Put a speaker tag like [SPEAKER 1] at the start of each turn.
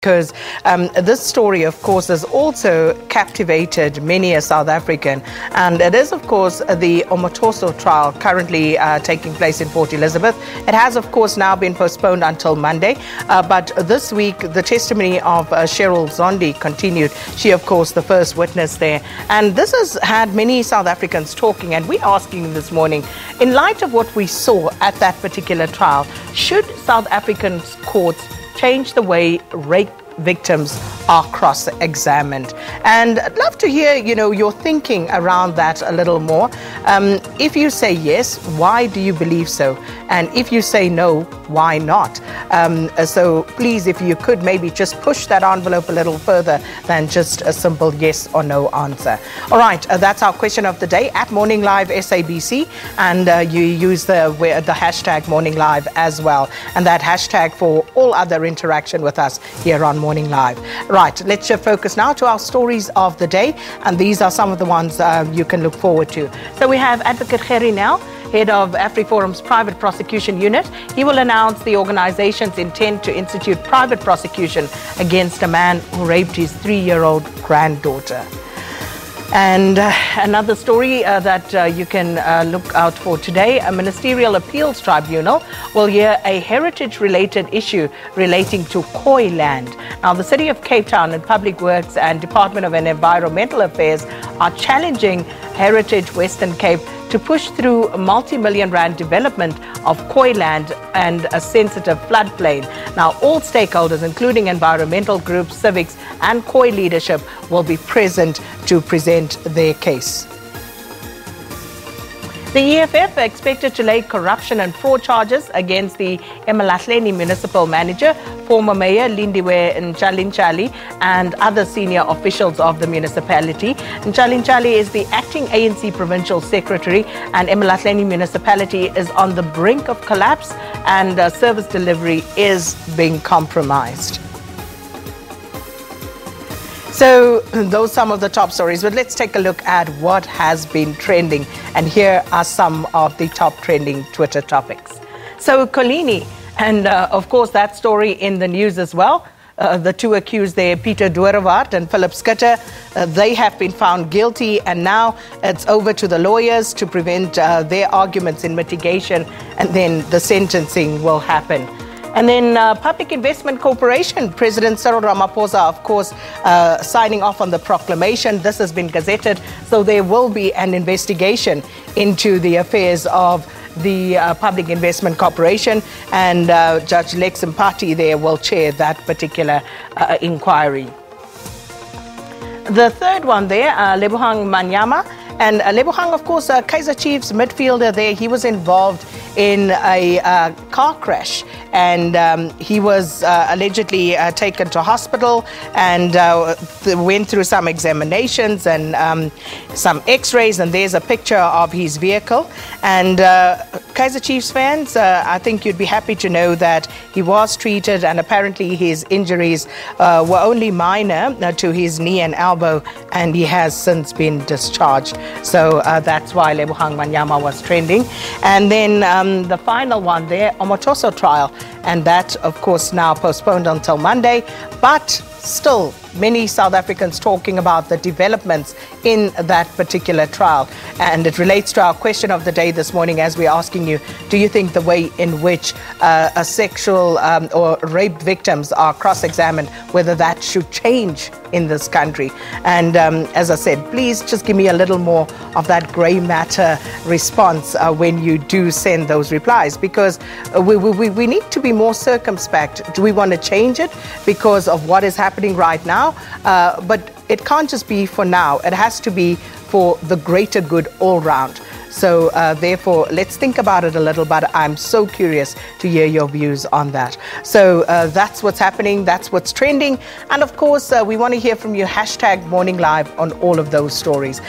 [SPEAKER 1] Because this story, of course, has also captivated many a South African, and it is, of course, the Omotoso trial currently taking place in Port Elizabeth. It has, of course, now been postponed until Monday, but this week the testimony of Cheryl Zondi continued. She, of course, the first witness there, and this has had many South Africans talking, and we're asking this morning, in light of what we saw at that particular trial, should South African courts change the way rape victims are cross-examined? And I'd love to hear, your thinking around that a little more. If you say yes, why do you believe so? And if you say no, why not? So please, if you could maybe just push that envelope a little further than just a simple yes or no answer. All right, that's our question of the day at Morning Live SABC, and you use the hashtag Morning Live as well, and that hashtag for all other interaction with us here on Morning Live. Right, let's shift focus now to our stories of the day, and these are some of the ones you can look forward to. So we have Advocate Gerry Nel, head of AfriForum's private prosecution unit. He will announce the organization's intent to institute private prosecution against a man who raped his 3-year-old granddaughter. And another story that you can look out for today, a ministerial appeals tribunal will hear a heritage-related issue relating to Khoi land. Now, the City of Cape Town and Public Works and Department of Environmental Affairs are challenging Heritage Western Cape to push through a multi-million rand development of Khoi land and a sensitive floodplain. Now, all stakeholders, including environmental groups, civics, and Khoi leadership, will be present to present their case. The EFF are expected to lay corruption and fraud charges against the eMalahleni municipal manager, former mayor Lindiwe Nchalinchali, and other senior officials of the municipality. Nchalinchali is the acting ANC provincial secretary, and eMalahleni municipality is on the brink of collapse, and service delivery is being compromised. So those are some of the top stories, but let's take a look at what has been trending. And here are some of the top trending Twitter topics. So Colini, and of course that story in the news as well. The two accused there, Peter Doorewaard and Philip Schutte, they have been found guilty, and now it's over to the lawyers to prevent their arguments in mitigation, and then the sentencing will happen. And then Public Investment Corporation, President Cyril Ramaphosa, of course, signing off on the proclamation. This has been gazetted, so there will be an investigation into the affairs of the Public Investment Corporation, and Judge Lex Mpati there will chair that particular inquiry. The third one there, Lebohang Manyama. And Lebohang, of course, Kaizer Chiefs midfielder there, he was involved in a car crash, and he was allegedly taken to hospital and went through some examinations and some x-rays, and there's a picture of his vehicle. And Kaizer Chiefs fans, I think you'd be happy to know that he was treated, and apparently his injuries were only minor to his knee and elbow, and he has since been discharged. So that's why Lebohang Manyama was trending. And then the final one there, Omotoso trial, and that, of course, now postponed until Monday, but still many South Africans talking about the developments in that particular trial. And it relates to our question of the day this morning, as we're asking you, do you think the way in which a sexual or rape victims are cross-examined, whether that should change in this country? And as I said, please just give me a little more of that grey matter response when you do send those replies, because we need to be more circumspect. Do we want to change it because of what is happening right now? But it can't just be for now. It has to be for the greater good all round. So therefore, let's think about it a little, but I'm so curious to hear your views on that. So that's what's happening. That's what's trending. And of course, we want to hear from you. Hashtag Morning Live on all of those stories.